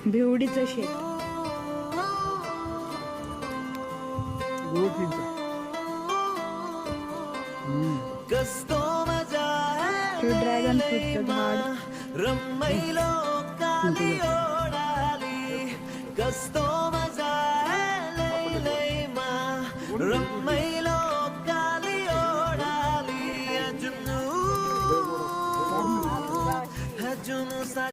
भिवडीचं शेत. हे ड्रॅगन फ्रूटचं झाड. रम्मैलो काली ओढाली कस्तो मजा लैलैमा रम्मै